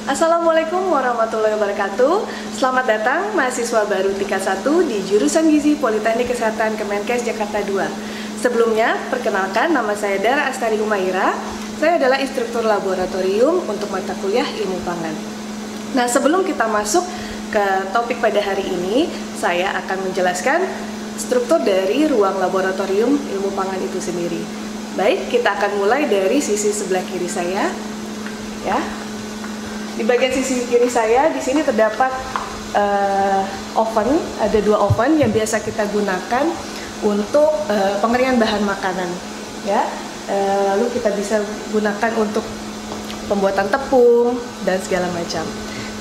Assalamualaikum warahmatullahi wabarakatuh. Selamat datang mahasiswa baru tingkat 1 di jurusan Gizi Politeknik Kesehatan Kemenkes Jakarta 2. Sebelumnya, perkenalkan nama saya Dara Astari Humaira. Saya adalah instruktur laboratorium untuk mata kuliah Ilmu Pangan. Nah, sebelum kita masuk ke topik pada hari ini, saya akan menjelaskan struktur dari ruang laboratorium Ilmu Pangan itu sendiri. Baik, kita akan mulai dari sisi sebelah kiri saya. Ya. Di bagian sisi kiri saya, di sini terdapat oven, ada 2 oven yang biasa kita gunakan untuk pengeringan bahan makanan. Ya, lalu kita bisa gunakan untuk pembuatan tepung dan segala macam.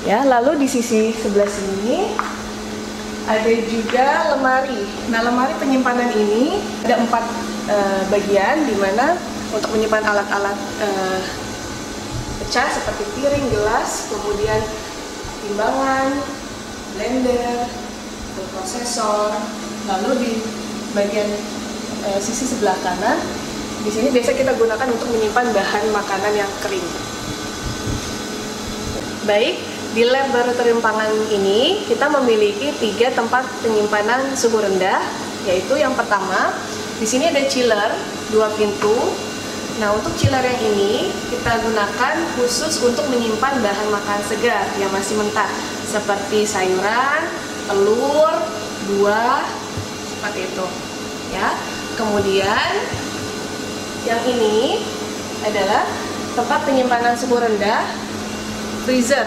Ya, lalu di sisi sebelah sini ada juga lemari. Nah, lemari penyimpanan ini ada 4 bagian, di mana untuk menyimpan alat-alat pecah seperti piring, gelas, kemudian timbangan, blender, prosesor. Lalu di bagian sisi sebelah kanan, di sini biasa kita gunakan untuk menyimpan bahan makanan yang kering. Baik, di laboratorium pangan ini kita memiliki 3 tempat penyimpanan suhu rendah, yaitu yang pertama, di sini ada chiller 2 pintu. Nah, untuk chiller yang ini kita gunakan khusus untuk menyimpan bahan makanan segar yang masih mentah, seperti sayuran, telur, buah, seperti itu. Ya. Kemudian yang ini adalah tempat penyimpanan suhu rendah, freezer.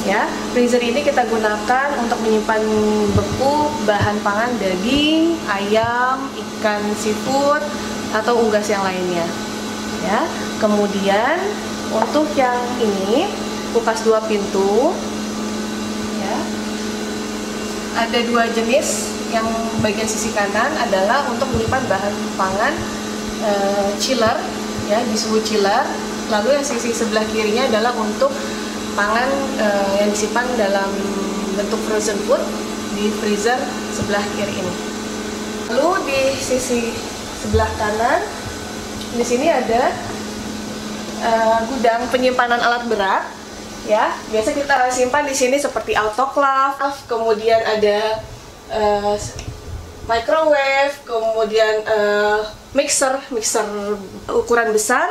Ya, freezer ini kita gunakan untuk menyimpan beku bahan pangan daging, ayam, ikan seafood, atau unggas yang lainnya. Ya, kemudian untuk yang ini kulkas 2 pintu. Ya, ada 2 jenis. Yang bagian sisi kanan adalah untuk menyimpan bahan pangan chiller, ya, di suhu chiller. Lalu yang sisi sebelah kirinya adalah untuk pangan yang disimpan dalam bentuk frozen food di freezer sebelah kiri ini. Lalu di sisi sebelah kanan, di sini ada gudang penyimpanan alat berat. Ya, biasa kita simpan di sini seperti autoclave, kemudian ada microwave, kemudian mixer ukuran besar.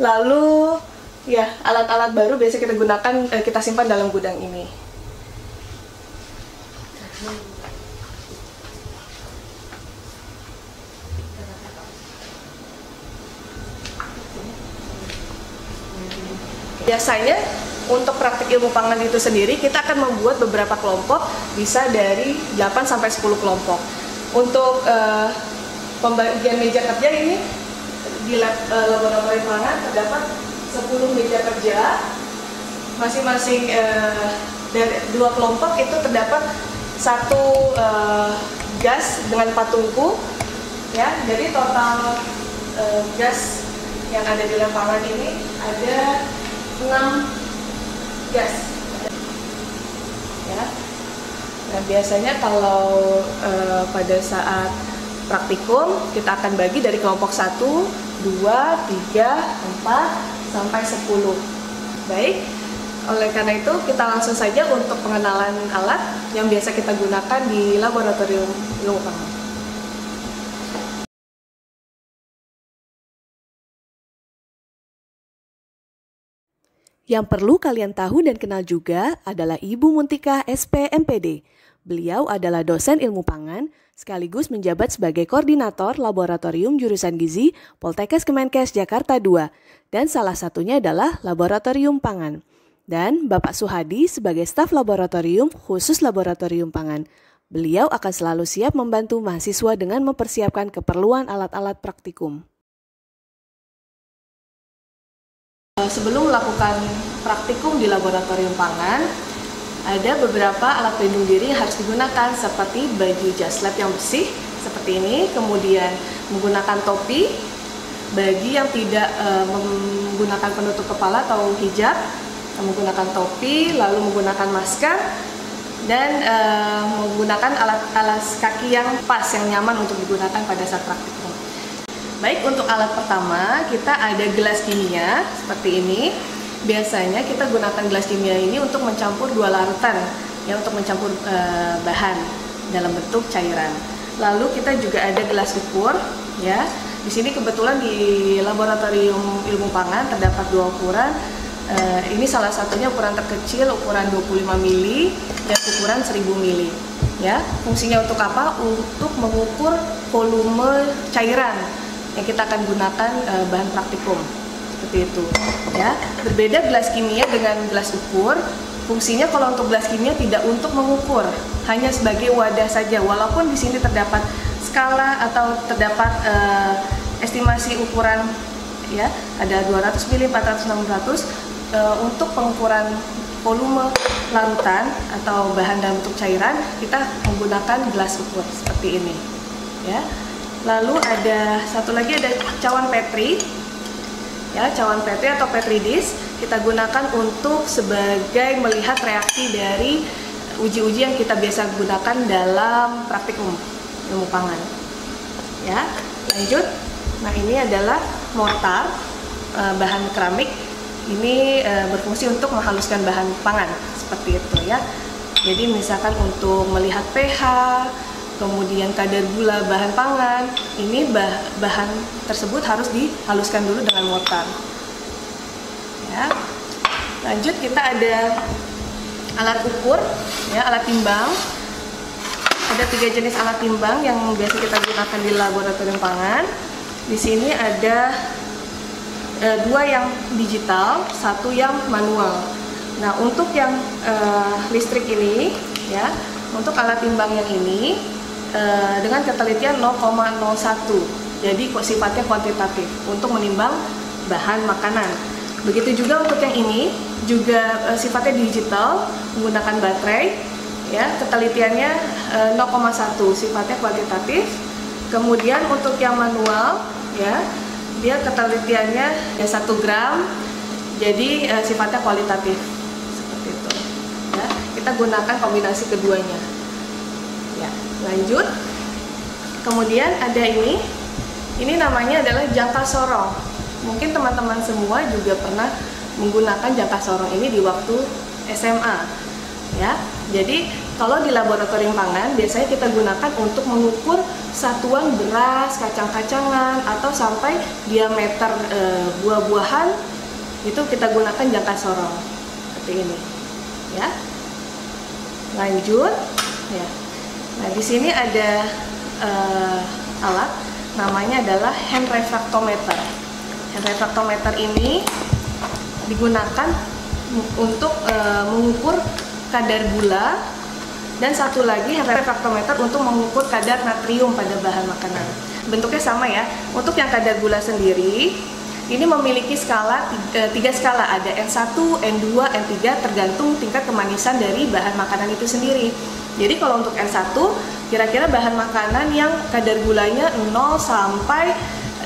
Lalu ya, alat-alat baru biasa kita gunakan, kita simpan dalam gudang ini. Biasanya untuk praktik ilmu pangan itu sendiri kita akan membuat beberapa kelompok, bisa dari 8 sampai 10 kelompok. Untuk pembagian meja kerja ini di laboratorium pangan terdapat 10 meja kerja. Masing-masing dari 2 kelompok itu terdapat 1 gas dengan 4 tungku. Ya, jadi total gas yang ada di lapangan ini ada 6 gas. Ya. Nah, biasanya kalau pada saat praktikum kita akan bagi dari kelompok 1, 2, 3, 4 sampai 10. Baik. Oleh karena itu kita langsung saja untuk pengenalan alat yang biasa kita gunakan di laboratorium ilmu pangan. Yang perlu kalian tahu dan kenal juga adalah Ibu Muntika SP MPD. Beliau adalah dosen ilmu pangan, sekaligus menjabat sebagai koordinator laboratorium jurusan gizi Poltekkes Kemenkes Jakarta 2, dan salah satunya adalah laboratorium pangan. Dan Bapak Suhadi sebagai staf laboratorium khusus laboratorium pangan. Beliau akan selalu siap membantu mahasiswa dengan mempersiapkan keperluan alat-alat praktikum. Sebelum melakukan praktikum di laboratorium pangan, ada beberapa alat pelindung diri yang harus digunakan, seperti baju jas lab yang bersih seperti ini, kemudian menggunakan topi bagi yang tidak menggunakan penutup kepala atau hijab, menggunakan topi, lalu menggunakan masker, dan menggunakan alas kaki yang pas, yang nyaman untuk digunakan pada saat praktikum. Baik, untuk alat pertama kita ada gelas kimia seperti ini. Biasanya kita gunakan gelas kimia ini untuk mencampur dua larutan, ya, untuk mencampur bahan dalam bentuk cairan. Lalu kita juga ada gelas ukur, ya. Di sini kebetulan di Laboratorium Ilmu Pangan terdapat dua ukuran. Ini salah satunya ukuran terkecil, ukuran 25 mili dan ukuran 1000 mili. Ya, fungsinya untuk apa? Untuk mengukur volume cairan yang kita akan gunakan bahan praktikum. Seperti itu, ya. Berbeda gelas kimia dengan gelas ukur. Fungsinya kalau untuk gelas kimia tidak untuk mengukur, hanya sebagai wadah saja. Walaupun di sini terdapat skala atau terdapat estimasi ukuran, ya, ada 200 mili, 400, 600 untuk pengukuran volume larutan atau bahan dalam bentuk cairan, kita menggunakan gelas ukur seperti ini, ya. Lalu ada satu lagi, ada cawan Petri. Ya, cawan Petri atau Petri dish kita gunakan untuk sebagai melihat reaksi dari uji-uji yang kita biasa gunakan dalam praktikum ilmu pangan. Ya, lanjut. Nah, ini adalah mortar bahan keramik. Ini berfungsi untuk menghaluskan bahan pangan seperti itu, ya. Jadi misalkan untuk melihat pH, kemudian kadar gula bahan pangan, ini bahan tersebut harus dihaluskan dulu dengan mortar. Ya. Lanjut, kita ada alat ukur, ya, alat timbang. Ada 3 jenis alat timbang yang biasa kita gunakan di laboratorium pangan. Di sini ada 2 yang digital, 1 yang manual. Nah, untuk yang listrik ini, ya, untuk alat timbang yang ini dengan ketelitian 0,01, jadi sifatnya kuantitatif untuk menimbang bahan makanan. Begitu juga untuk yang ini, juga sifatnya digital, menggunakan baterai, ya, ketelitiannya 0,1, sifatnya kuantitatif. Kemudian untuk yang manual, ya, dia ketelitiannya 1 gram, jadi sifatnya kualitatif seperti itu, ya. Kita gunakan kombinasi keduanya, ya. Lanjut, kemudian ada ini namanya adalah jangka sorong. Mungkin teman-teman semua juga pernah menggunakan jangka sorong ini di waktu SMA, ya. Jadi kalau di laboratorium pangan biasanya kita gunakan untuk mengukur satuan beras, kacang-kacangan, atau sampai diameter buah-buahan, itu kita gunakan jangka sorong seperti ini, ya. Lanjut, ya. Nah, di sini ada alat namanya adalah hand refractometer. Hand refractometer ini digunakan untuk mengukur kadar gula, dan satu lagi hand refractometer untuk mengukur kadar natrium pada bahan makanan. Bentuknya sama, ya. Untuk yang kadar gula sendiri, ini memiliki skala 3 skala, ada N1, N2, N3 tergantung tingkat kemanisan dari bahan makanan itu sendiri. Jadi kalau untuk N1, kira-kira bahan makanan yang kadar gulanya 0 sampai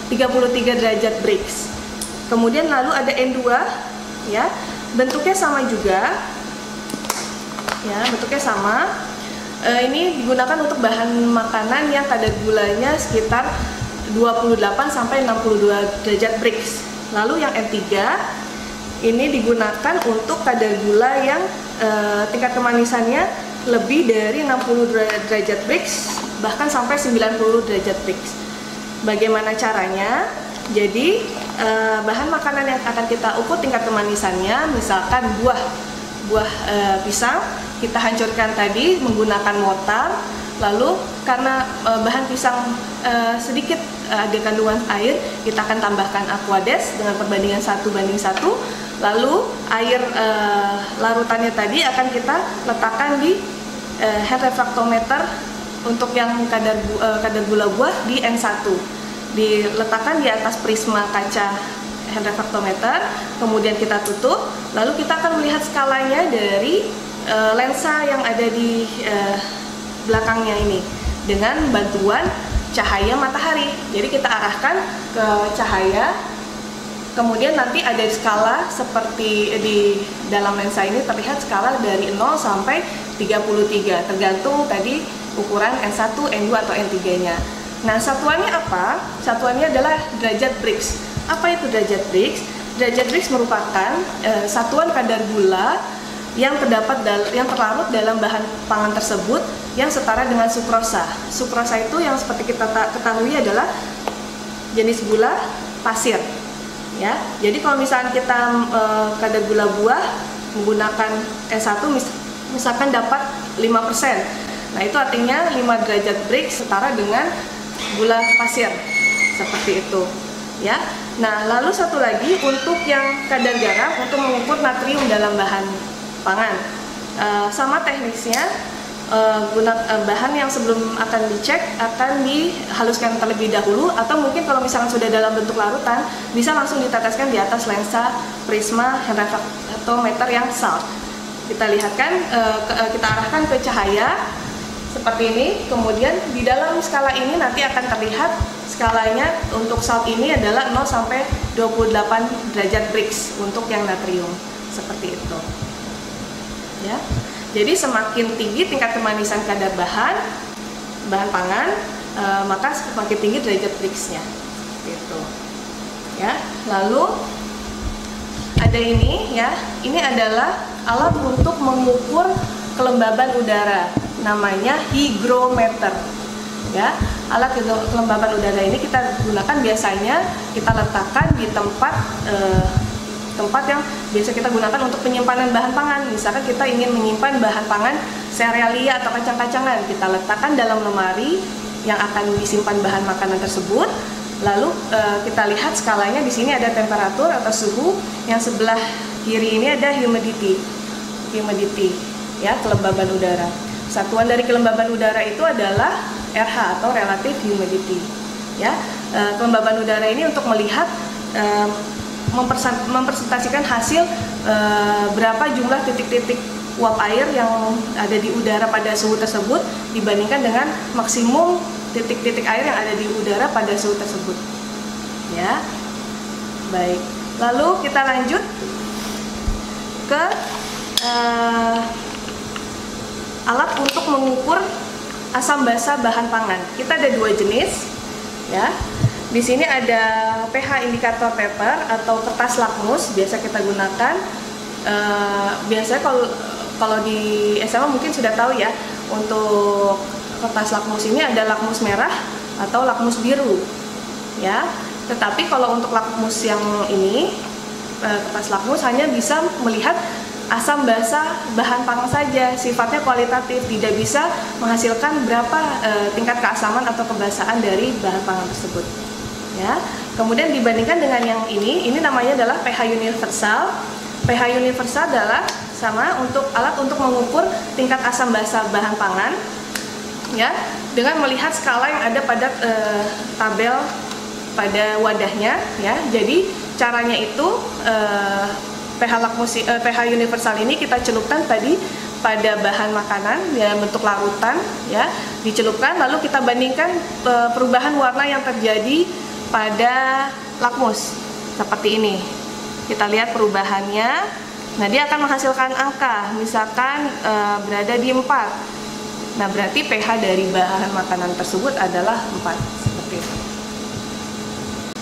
33 derajat Brix. Kemudian lalu ada N2, ya, bentuknya sama juga, ya, bentuknya sama. Ini digunakan untuk bahan makanan yang kadar gulanya sekitar 28 sampai 62 derajat Brix. Lalu yang N3 ini digunakan untuk kadar gula yang tingkat kemanisannya lebih dari 60 derajat Brix, bahkan sampai 90 derajat Brix. Bagaimana caranya? Jadi bahan makanan yang akan kita ukur tingkat kemanisannya, misalkan buah pisang, kita hancurkan tadi menggunakan mortar. Lalu karena bahan pisang sedikit ada kandungan air, kita akan tambahkan aquades dengan perbandingan 1:1. Lalu air larutannya tadi akan kita letakkan di hand refractometer untuk yang kadar gula buah di N1. Diletakkan di atas prisma kaca hand refractometer, kemudian kita tutup. Lalu kita akan melihat skalanya dari lensa yang ada di belakangnya ini dengan bantuan cahaya matahari. Jadi kita arahkan ke cahaya, kemudian nanti ada skala seperti di dalam lensa ini terlihat skala dari 0 sampai 33, tergantung tadi ukuran N1, N2 atau N3-nya. Nah, satuannya apa? Satuannya adalah derajat Brix. Apa itu derajat Brix? derajat Brix merupakan satuan kadar gula yang terlarut dalam bahan pangan tersebut yang setara dengan sukrosa. Sukrosa itu yang seperti kita ketahui adalah jenis gula pasir. Ya, jadi kalau misalnya kita kadar gula buah menggunakan S1 misalkan dapat 5%. Nah, itu artinya 5 derajat Brix setara dengan gula pasir. Seperti itu. Ya. Nah, lalu satu lagi untuk yang kadar garam untuk mengukur natrium dalam bahan pangan. Sama teknisnya, bahan yang sebelum akan dicek akan dihaluskan terlebih dahulu, atau mungkin kalau misalkan sudah dalam bentuk larutan bisa langsung diteteskan di atas lensa prisma refraktometer yang salt. Kita lihatkan, kita arahkan ke cahaya seperti ini, kemudian di dalam skala ini nanti akan terlihat skalanya untuk salt ini adalah 0 sampai 28 derajat Brix untuk yang natrium, seperti itu. Ya. Jadi semakin tinggi tingkat kemanisan kadar bahan pangan, maka semakin tinggi derajat Brix-nya. Gitu. Ya. Lalu ada ini ya, ini adalah alat untuk mengukur kelembaban udara, namanya hygrometer. Ya, alat kelembaban udara ini kita gunakan biasanya kita letakkan di tempat yang biasa kita gunakan untuk penyimpanan bahan pangan. Misalkan kita ingin menyimpan bahan pangan serealia atau kacang-kacangan, kita letakkan dalam lemari yang akan disimpan bahan makanan tersebut. Lalu kita lihat skalanya, di sini ada temperatur atau suhu, yang sebelah kiri ini ada humidity ya, kelembaban udara. Satuan dari kelembaban udara itu adalah RH atau relative humidity. Ya, kelembaban udara ini untuk melihat mempresentasikan hasil berapa jumlah titik-titik uap air yang ada di udara pada suhu tersebut dibandingkan dengan maksimum titik-titik air yang ada di udara pada suhu tersebut. Ya, baik. Lalu kita lanjut ke alat untuk mengukur asam basa bahan pangan. Kita ada 2 jenis, ya. Di sini ada pH indikator paper atau kertas lakmus, biasa kita gunakan. Biasanya kalau di SMA mungkin sudah tahu ya, untuk kertas lakmus ini ada lakmus merah atau lakmus biru, ya. Tetapi kalau untuk lakmus yang ini, kertas lakmus hanya bisa melihat asam basa bahan pangan saja, sifatnya kualitatif, tidak bisa menghasilkan berapa tingkat keasaman atau kebasahan dari bahan pangan tersebut. Ya. Kemudian dibandingkan dengan yang ini namanya adalah pH universal. pH universal adalah sama untuk alat untuk mengukur tingkat asam basa bahan pangan, ya, dengan melihat skala yang ada pada tabel pada wadahnya, ya. Jadi caranya itu pH universal ini kita celupkan tadi pada bahan makanan ya, bentuk larutan, ya, dicelupkan, lalu kita bandingkan perubahan warna yang terjadi pada lakmus seperti ini. Kita lihat perubahannya. Nah, dia akan menghasilkan angka, misalkan berada di 4. Nah, berarti pH dari bahan makanan tersebut adalah 4, seperti itu.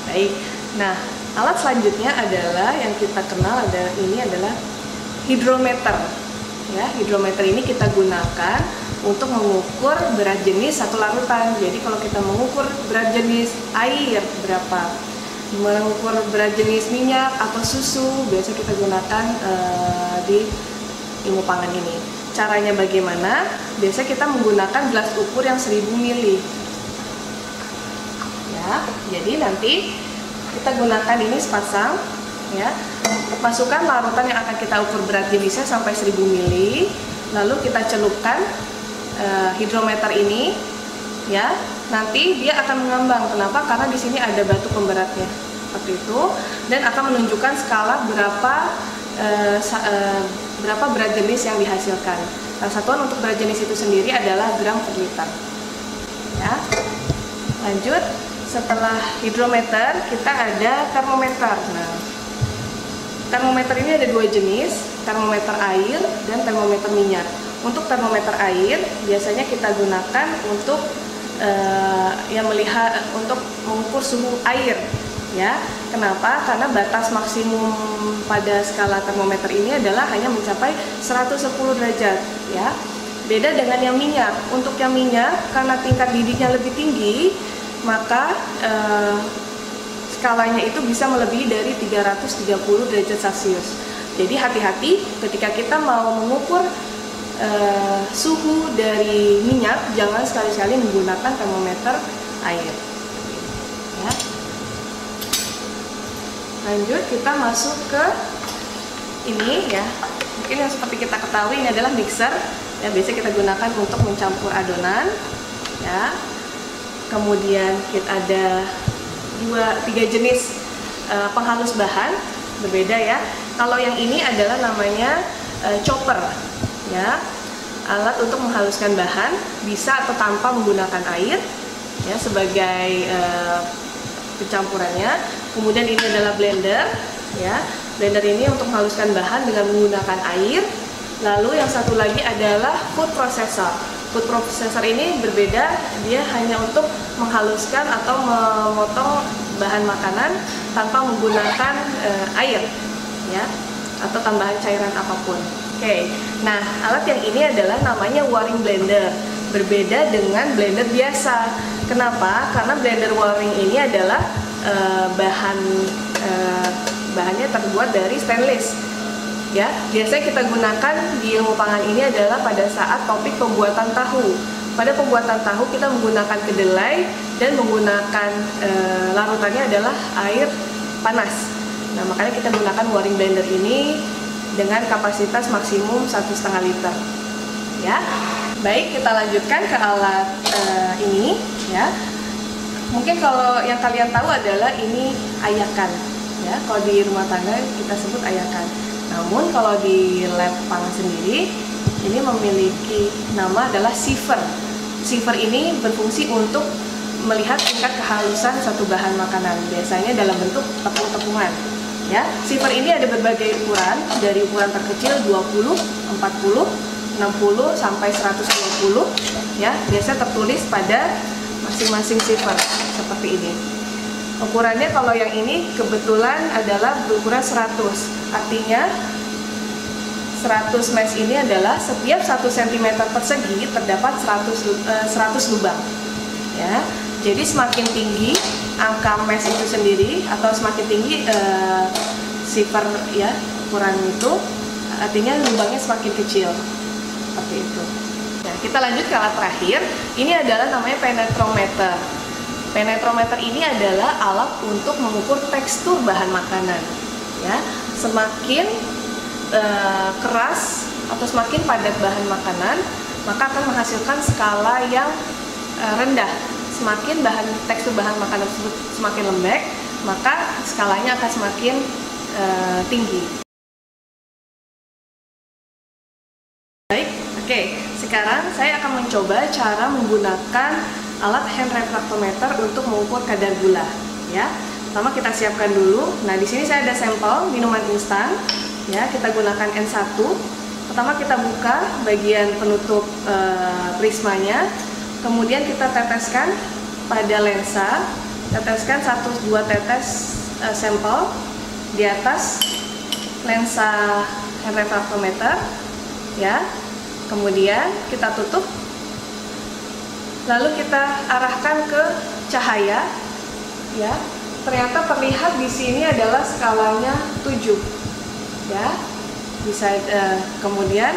Baik. Nah, alat selanjutnya adalah yang kita kenal adalah hidrometer. Ya, hidrometer ini kita gunakan untuk mengukur berat jenis satu larutan. Jadi kalau kita mengukur berat jenis air berapa, mengukur berat jenis minyak atau susu, biasa kita gunakan di ilmu pangan ini. Caranya bagaimana? Biasa kita menggunakan gelas ukur yang 1000 ml. Ya, jadi nanti kita gunakan ini sepasang, ya. Masukkan larutan yang akan kita ukur berat jenisnya sampai 1000 ml, lalu kita celupkan hidrometer ini, ya. Nanti dia akan mengambang. Kenapa? Karena di sini ada batu pemberatnya, seperti itu, dan akan menunjukkan skala berapa berat jenis yang dihasilkan. Nah, satuan untuk berat jenis itu sendiri adalah gram per liter. Ya. Lanjut, setelah hidrometer kita ada termometer. Nah, termometer ini ada 2 jenis, termometer air dan termometer minyak. Untuk termometer air biasanya kita gunakan untuk untuk mengukur suhu air Ya, kenapa? Karena batas maksimum pada skala termometer ini adalah hanya mencapai 110 derajat, ya. Beda dengan yang minyak. Untuk yang minyak, karena tingkat didihnya lebih tinggi, maka skalanya itu bisa melebihi dari 330 derajat Celcius. Jadi hati-hati ketika kita mau mengukur suhu dari minyak, jangan sekali-kali menggunakan termometer air. Ya. Lanjut, kita masuk ke ini ya. Mungkin yang seperti kita ketahui ini adalah mixer. Ya, biasanya kita gunakan untuk mencampur adonan. Ya. Kemudian kita ada 3 jenis penghalus bahan berbeda ya. Kalau yang ini adalah namanya chopper. Ya. Alat untuk menghaluskan bahan, bisa atau tanpa menggunakan air ya sebagai pencampurannya. Kemudian ini adalah blender ya. Blender ini untuk menghaluskan bahan dengan menggunakan air. Lalu yang satu lagi adalah food processor. Food processor ini berbeda, dia hanya untuk menghaluskan atau memotong bahan makanan tanpa menggunakan air ya, atau tambahan cairan apapun. Oke. Nah, alat yang ini adalah namanya waring blender. Berbeda dengan blender biasa. Kenapa? Karena blender waring ini adalah bahannya terbuat dari stainless. Ya, biasanya kita gunakan di ilmu pangan ini adalah pada saat topik pembuatan tahu. Pada pembuatan tahu kita menggunakan kedelai dan menggunakan larutannya adalah air panas. Nah, makanya kita gunakan waring blender ini dengan kapasitas maksimum 1,5 liter. Ya, baik, kita lanjutkan ke alat ini. Ya, mungkin kalau yang kalian tahu adalah ini ayakan. Ya, kalau di rumah tangga kita sebut ayakan. Namun kalau di lab pangan sendiri ini memiliki nama adalah siever. Siever ini berfungsi untuk melihat tingkat kehalusan satu bahan makanan, biasanya dalam bentuk tepung-tepungan. Ya, siever ini ada berbagai ukuran, dari ukuran terkecil 20, 40, 60 sampai 120. Ya, biasa tertulis pada masing-masing siever seperti ini. Ukurannya kalau yang ini kebetulan adalah berukuran 100. Artinya 100 mesh ini adalah setiap 1 cm persegi terdapat 100 lubang. Ya. Jadi semakin tinggi angka mesh itu sendiri atau semakin tinggi siever ya ukuran itu, artinya lubangnya semakin kecil. Seperti itu. Nah, kita lanjut ke alat terakhir. Ini adalah namanya penetrometer. Penetrometer ini adalah alat untuk mengukur tekstur bahan makanan. Ya, semakin keras atau semakin padat bahan makanan, maka akan menghasilkan skala yang rendah. Semakin tekstur bahan makanan tersebut semakin lembek, maka skalanya akan semakin tinggi. Baik, oke. Sekarang saya akan mencoba cara menggunakan alat hand refractometer untuk mengukur kadar gula. Ya, pertama kita siapkan dulu. Nah, di sini saya ada sampel minuman instan. Ya, kita gunakan N1. Pertama kita buka bagian penutup prismanya. Kemudian kita teteskan pada lensa. Teteskan 1-2 tetes sampel di atas lensa hand refractometer. Ya, kemudian kita tutup. Lalu kita arahkan ke cahaya, ya. Ternyata terlihat di sini adalah skalanya 7, ya. Bisa kemudian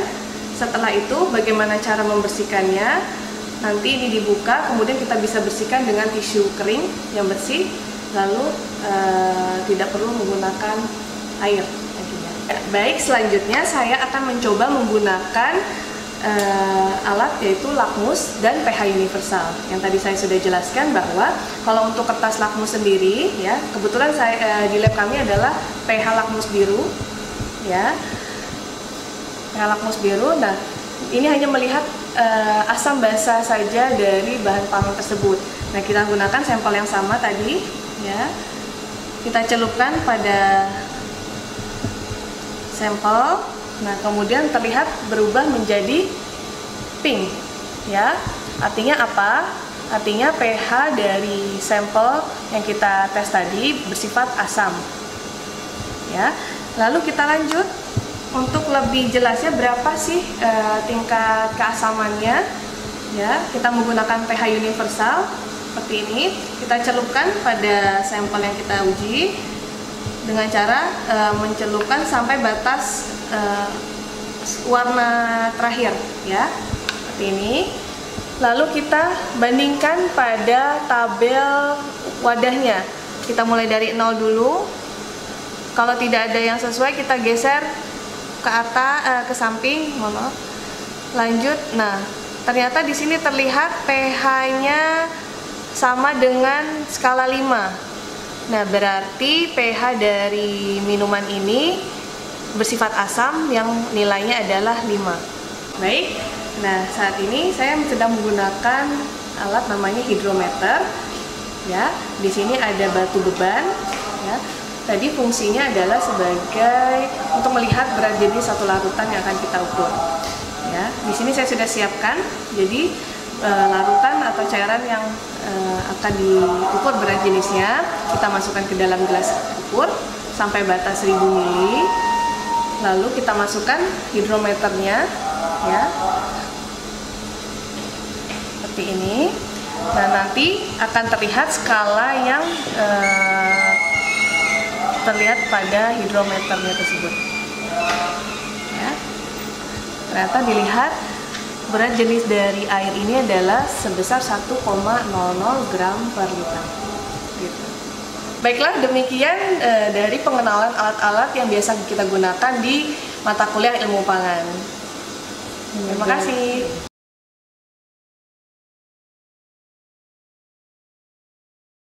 setelah itu bagaimana cara membersihkannya? Nanti ini dibuka, kemudian kita bisa bersihkan dengan tisu kering yang bersih, lalu tidak perlu menggunakan air. Baik, selanjutnya saya akan mencoba menggunakan alat yaitu lakmus dan pH universal. Yang tadi saya sudah jelaskan bahwa kalau untuk kertas lakmus sendiri, ya kebetulan saya di lab kami adalah pH lakmus biru, ya pH lakmus biru. Nah, ini hanya melihat asam basa saja dari bahan pangan tersebut. Nah, kita gunakan sampel yang sama tadi, ya kita celupkan pada sampel. Nah, kemudian terlihat berubah menjadi pink, ya. Artinya apa? artinya pH dari sampel yang kita tes tadi bersifat asam. Ya, lalu kita lanjut untuk lebih jelasnya berapa sih tingkat keasamannya. Ya, kita menggunakan pH universal seperti ini. Kita celupkan pada sampel yang kita uji dengan cara mencelupkan sampai batas warna terakhir, ya, seperti ini. Lalu kita bandingkan pada tabel wadahnya. Kita mulai dari 0 dulu. Kalau tidak ada yang sesuai, kita geser ke atas, ke samping, mohon maaf. Lanjut. Nah, ternyata di sini terlihat pH-nya sama dengan skala 5. Nah, berarti pH dari minuman ini bersifat asam yang nilainya adalah 5. Baik. Nah, saat ini saya sedang menggunakan alat namanya hidrometer. Ya, di sini ada batu beban. Ya, tadi fungsinya adalah sebagai untuk melihat berat jenis satu larutan yang akan kita ukur. Ya, di sini saya sudah siapkan. Jadi larutan atau cairan yang akan diukur berat jenisnya kita masukkan ke dalam gelas ukur sampai batas 1000 ml. Lalu kita masukkan hidrometernya, ya, seperti ini. Nah, nanti akan terlihat skala yang terlihat pada hidrometernya tersebut. Ya, ternyata dilihat berat jenis dari air ini adalah sebesar 1,00 gram per liter. Gitu. Baiklah, demikian dari pengenalan alat-alat yang biasa kita gunakan di mata kuliah ilmu pangan. Terima kasih.